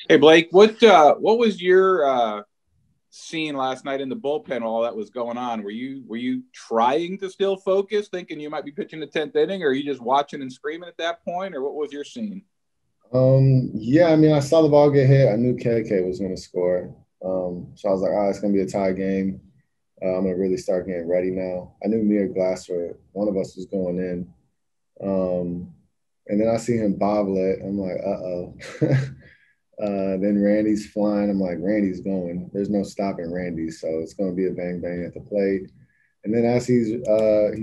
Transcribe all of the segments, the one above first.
Hey Blake, what was your scene last night in the bullpen? All that was going on. Were you trying to still focus, thinking you might be pitching the 10th inning, or are you just watching and screaming at that point, or what was your scene? Yeah, I mean, I saw the ball get hit. I knew KK was going to score. So I was like, oh, it's going to be a tie game. I'm going to really start getting ready now. I knew me or Glasser, one of us was going in. And then I see him bobble it. I'm like, uh-oh. Then Randy's flying. I'm like, Randy's going. There's no stopping Randy. So it's going to be a bang bang at the plate. And then as he's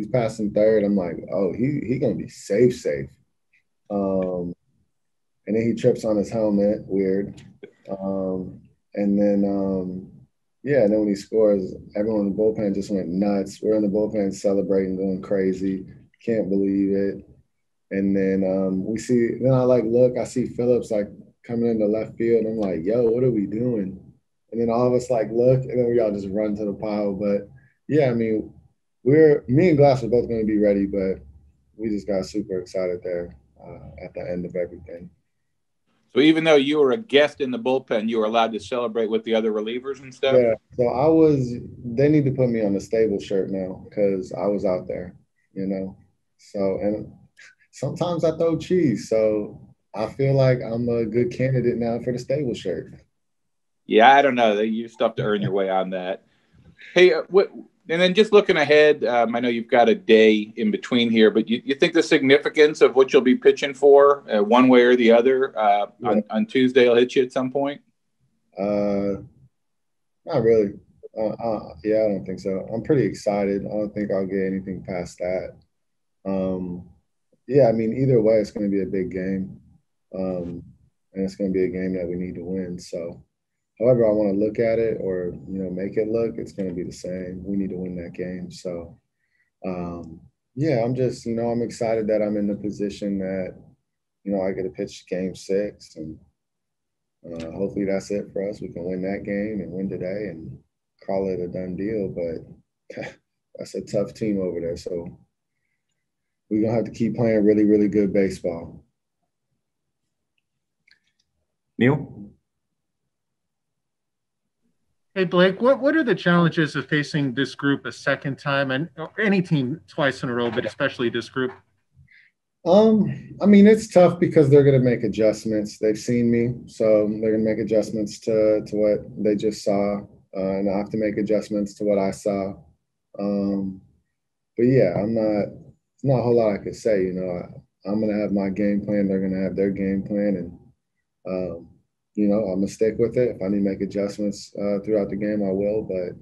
passing third, I'm like, oh, he going to be safe. Um, and then he trips on his helmet, weird. Um, and then yeah, and then when he scores, everyone in the bullpen just went nuts. We're in the bullpen celebrating, going crazy. Can't believe it. And then we see, then I like look, I see Phillips like coming into left field. And I'm like, yo, what are we doing? And then all of us like look, and then we all just run to the pile. But yeah, I mean, me and Glass are both going to be ready, but we just got super excited there at the end of everything. So even though you were a guest in the bullpen, you were allowed to celebrate with the other relievers and stuff. Yeah, so they need to put me on the stable shirt now because I was out there, you know. So, and sometimes I throw cheese. So I feel like I'm a good candidate now for the stable shirt. Yeah, I don't know. You still have to earn your way on that. Hey, what? And then just looking ahead, I know you've got a day in between here, but you think the significance of what you'll be pitching for, one way or the other, Yeah. on Tuesday will hit you at some point? Uh, Not really. Yeah, I don't think so. I'm pretty excited. I don't think I'll get anything past that. Um, yeah, I mean, either way, it's going to be a big game. Um, and it's going to be a game that we need to win. So, however I want to look at it or, make it look, it's going to be the same. We need to win that game. So, um, yeah, I'm just, I'm excited that I'm in the position that, I get to pitch game 6 and hopefully that's it for us. We can win that game and win today and call it a done deal. But that's a tough team over there. So we're going to have to keep playing really, really good baseball. Neil? Hey Blake, what are the challenges of facing this group a second time, and any team twice in a row, but especially this group? I mean, it's tough because they're going to make adjustments. They've seen me, so they're going to make adjustments to what they just saw, and I have to make adjustments to what I saw. Um, but yeah, I'm not. It's not a whole lot I could say. I'm going to have my game plan. They're going to have their game plan, and I'm gonna stick with it. If I need to make adjustments throughout the game, I will. But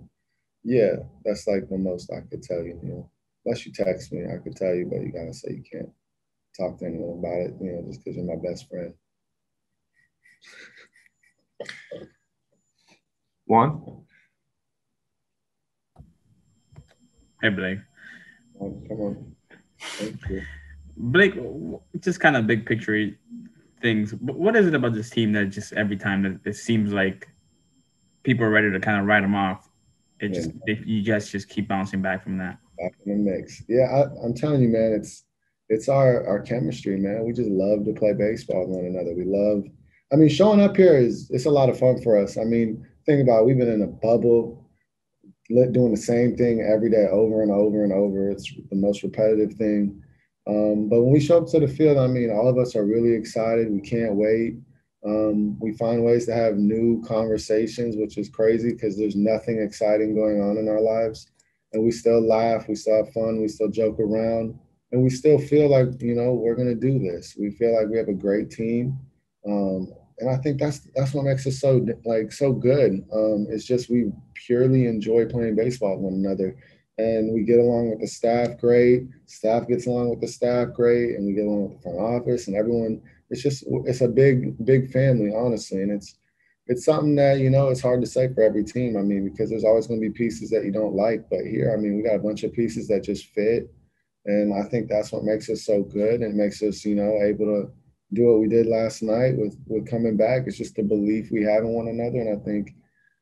yeah, that's like the most I could tell you. Unless you text me, I could tell you, but you gotta say you can't talk to anyone about it, just because you're my best friend. Juan? Hey, Blake. Come on. Thank you. Blake, just kind of big picture things. What is it about this team that just every time that it seems like people are ready to kind of write them off? You guys just keep bouncing back from that. Back in the mix. Yeah, I'm telling you, man, it's our chemistry, man. We just love to play baseball with one another. We love. I mean, showing up here it's a lot of fun for us. I mean, think about it, we've been in a bubble, doing the same thing every day, over and over and over. It's the most repetitive thing. But when we show up to the field, I mean, all of us are really excited. We can't wait. We find ways to have new conversations, which is crazy because there's nothing exciting going on in our lives. And we still laugh, we still have fun, we still joke around, and we still feel like, we're going to do this. We feel like we have a great team. And I think that's what makes us so good. It's just we purely enjoy playing baseball with one another, and we get along with the staff great. Staff gets along with the staff great, and we get along with the front office and everyone. It's a big family, honestly, and it's something that it's hard to say for every team. I mean, because there's always going to be pieces that you don't like, but here, I mean, we got a bunch of pieces that just fit, and I think that's what makes us so good and makes us able to do what we did last night with coming back. It's just the belief we have in one another, and I think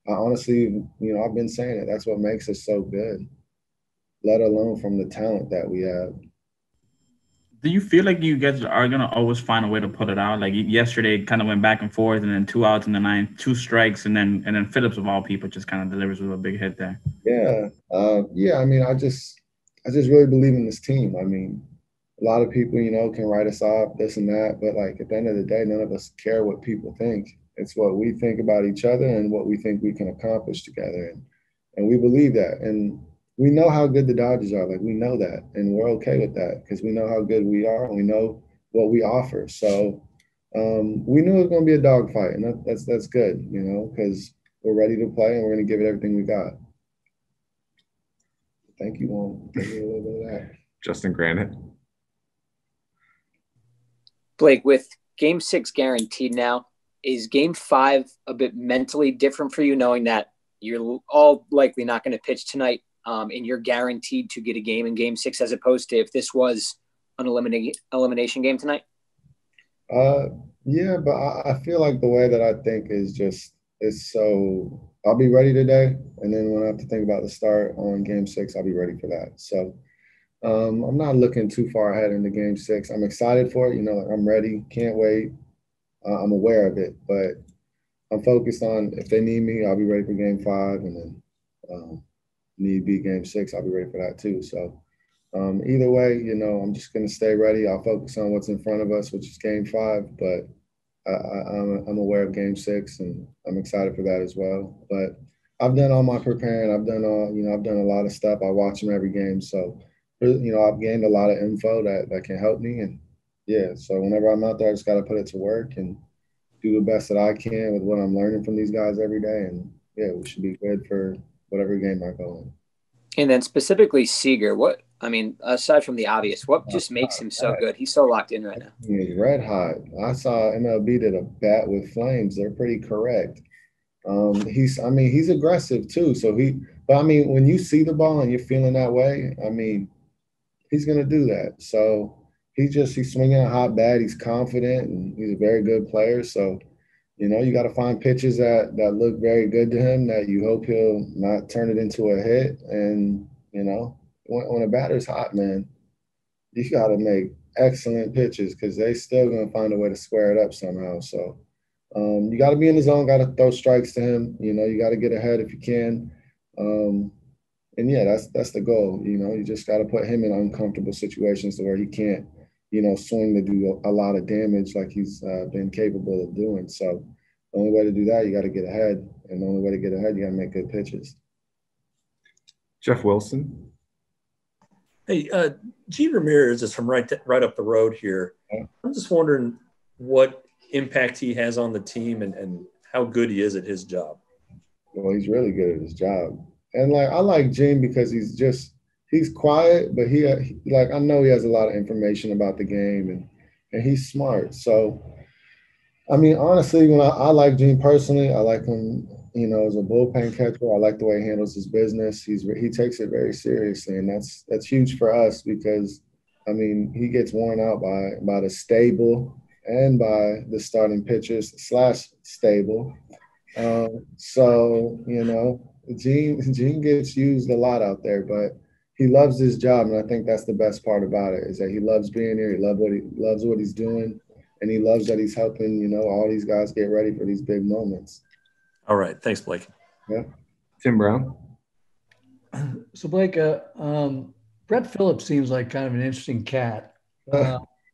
honestly, I've been saying it. That's what makes us so good, let alone from the talent that we have. Do you feel like you guys are gonna always find a way to put it out? Like yesterday, it kind of went back and forth, and then 2 outs in the ninth, 2 strikes, and then Phillips of all people just kind of delivers with a big hit there. Yeah, yeah. I mean, I just really believe in this team. I mean, a lot of people, can write us off, this and that, but like at the end of the day, none of us care what people think. It's what we think about each other and what we think we can accomplish together, and we believe that. And we know how good the Dodgers are. Like we know that, and we're okay with that because we know how good we are and we know what we offer. So we knew it was going to be a dogfight, and that's good, because we're ready to play and we're going to give it everything we got. Thank you, Juan. Give me a little bit of that. Justin Granite. Blake, with Game 6 guaranteed now, is Game 5 a bit mentally different for you, knowing that you're all likely not going to pitch tonight, and you're guaranteed to get a game in Game 6 as opposed to if this was an elimination game tonight? Yeah, but I feel like the way that I think is so I'll be ready today, and then when I have to think about the start on Game 6, I'll be ready for that. So I'm not looking too far ahead into Game 6. I'm excited for it. Like I'm ready, can't wait. I'm aware of it, but I'm focused on if they need me, I'll be ready for Game 5, and then need be Game 6, I'll be ready for that too. So either way, I'm just going to stay ready. I'll focus on what's in front of us, which is Game 5, but I'm aware of Game 6, and I'm excited for that as well. But I've done all my preparing. I've done a lot of stuff. I watch them every game, so I've gained a lot of info that can help me. And yeah, so whenever I'm out there, I just got to put it to work and do the best that I can with what I'm learning from these guys every day. And yeah, we should be good for whatever game I go in. And then specifically Seager, aside from the obvious, what just makes him so good? He's so locked in right now. He's red hot. I saw MLB did a bat with flames. They're pretty correct. He's aggressive too. But when you see the ball and you're feeling that way, he's going to do that. So he's swinging a hot bat. He's confident and he's a very good player. So, you got to find pitches that look very good to him that you hope he'll not turn it into a hit. And, when a batter's hot, man, you got to make excellent pitches because they still going to find a way to square it up somehow. So you got to be in the zone, got to throw strikes to him. You got to get ahead if you can. And yeah, that's the goal. You just got to put him in uncomfortable situations to where he can't, swing to do a lot of damage like he's been capable of doing. So the only way to do that, you got to get ahead. And the only way to get ahead, you got to make good pitches. Jeff Wilson. Hey, Gene Ramirez is from right up the road here. Yeah. I'm just wondering what impact he has on the team and how good he is at his job. Well, he's really good at his job. And I like Gene because he's quiet, but I know he has a lot of information about the game and he's smart. So, honestly, when I like Gene personally, I like him, as a bullpen catcher. I like the way he handles his business. He takes it very seriously, and that's huge for us because, he gets worn out by the stable and by the starting pitchers / stable. Gene gets used a lot out there, but he loves his job, and I think that's the best part about it is that he loves being here. He loves what he's doing, and he loves that he's helping, all these guys get ready for these big moments. All right. Thanks, Blake. Yeah. Tim Brown. So, Blake, Brett Phillips seems like kind of an interesting cat.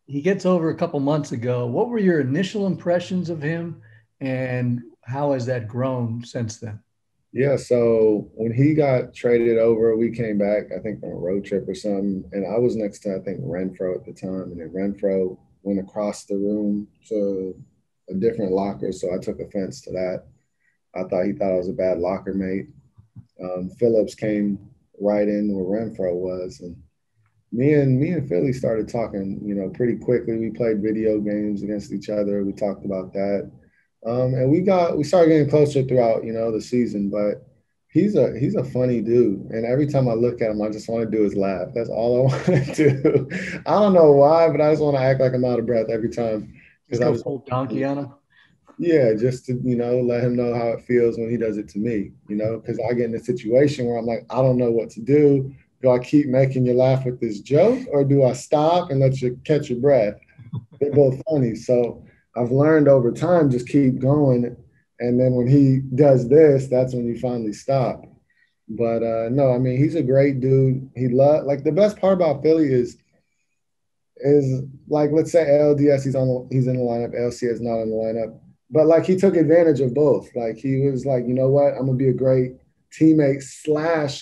He gets over a couple months ago. What were your initial impressions of him, and how has that grown since then? Yeah, so when he got traded over, we came back, I think, on a road trip or something, and I was next to, I think, Renfroe at the time, and then Renfroe went across the room to a different locker, so I took offense to that. I thought he thought I was a bad locker mate. Phillips came right in where Renfroe was, and me and Philly started talking, pretty quickly. We played video games against each other. We talked about that. And we started getting closer throughout, the season, but he's a funny dude. And every time I look at him, I just want to do is laugh. That's all I want to do. I don't know why, but I just want to act like I'm out of breath every time. Just go full donkey on him? Yeah, just to, let him know how it feels when he does it to me, because I get in a situation where I'm like, I don't know what to do. do I keep making you laugh with this joke, or do I stop and let you catch your breath? They're both funny. So I've learned over time, just keep going. And then when he does this, that's when you finally stop. But no, I mean, he's a great dude. Like the best part about Philly is like, let's say LDS, he's in the lineup, LCS not in the lineup. But like he took advantage of both. Like he was like, you know what, I'm gonna be a great teammate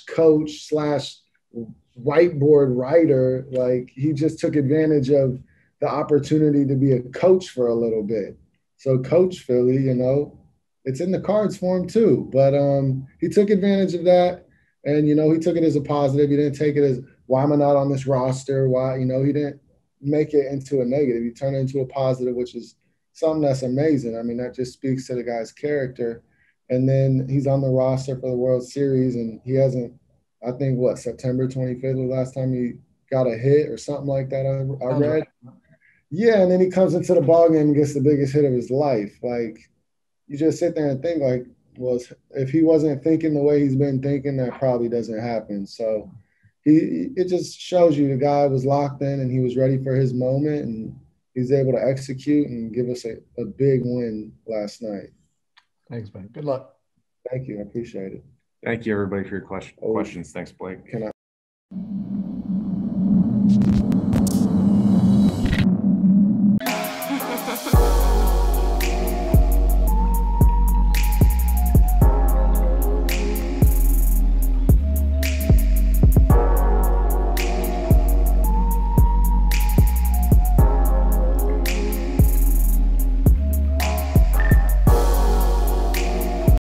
/ coach / whiteboard writer. Like he just took advantage of the opportunity to be a coach for a little bit. So Coach Philly, you know, it's in the cards for him too. But he took advantage of that, and you know, he took it as a positive. He didn't take it as, why am I not on this roster? Why, you know, he didn't make it into a negative. He turned it into a positive, which is something that's amazing. I mean, that just speaks to the guy's character. And then he's on the roster for the World Series, and he hasn't, I think, September 25th was the last time he got a hit or something like that, I read. Yeah, and then he comes into the ballgame and gets the biggest hit of his life. Like, you just sit there and think, like, well, if he wasn't thinking the way he's been thinking, that probably doesn't happen. So it just shows you the guy was locked in and he was ready for his moment, and he's able to execute and give us a big win last night. Thanks, man. Good luck. Thank you. I appreciate it. Thank you, everybody, for your questions. Thanks, Blake. Can I?